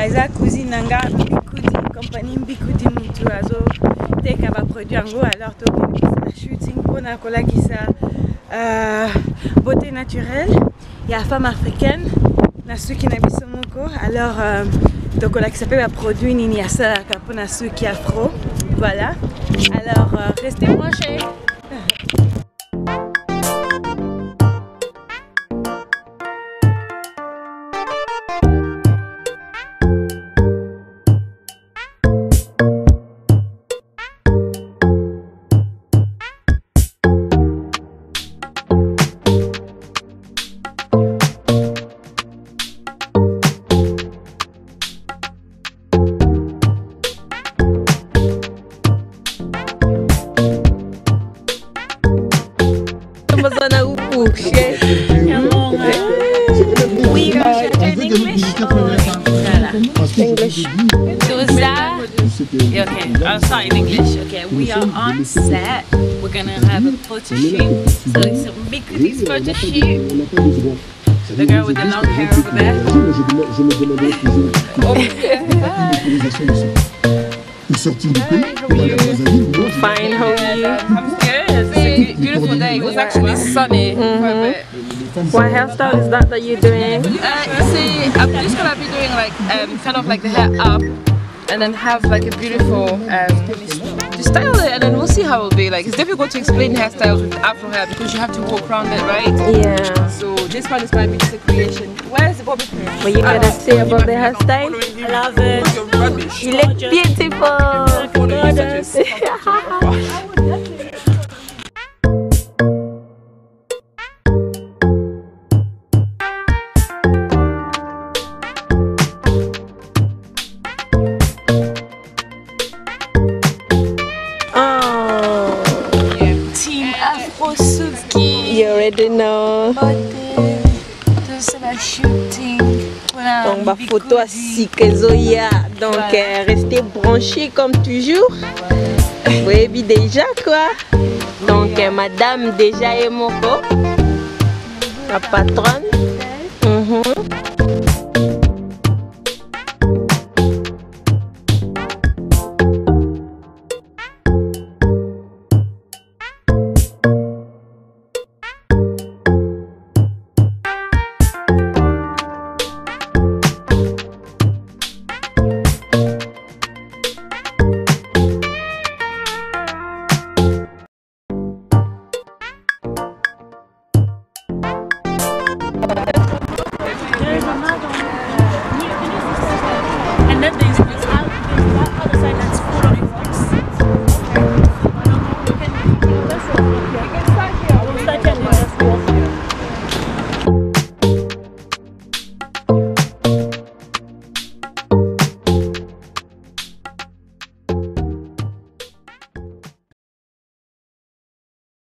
Eza cousine nanga Mbikudi, compagnie Mbikudi Mutu azo teka va produire ngo alors to la shooting pour na kola qui ça beauté naturelle il y a femme africaine na ceux qui n'habitent moko alors donc on a qui s'appelle produit nini ça pour na ceux qui afro voilà alors restez branchés. English. Okay, I'll start in English. Okay, we are on set. We're gonna have a photo shoot. So it's a big photo shoot. The girl with the long hair over there. Fine, how are you? I'm good. It's a beautiful day. It was actually sunny for a bit. What hairstyle is that you're doing? See, I'm just gonna be doing like kind of like the hair up, and then have like a beautiful just style it, and then we'll see how it'll be. Like it's difficult to explain hairstyles with afro hair because you have to walk around it, right? Yeah. So this one is my just a creation. Where's the bobby pin? What you gotta say about the hairstyle? I love it. You look beautiful. You already know. Donc ma photo à 6 Kezoya. Donc restez branchés comme toujours. Oui, déjà quoi. Donc madame déjà est moko. La patronne.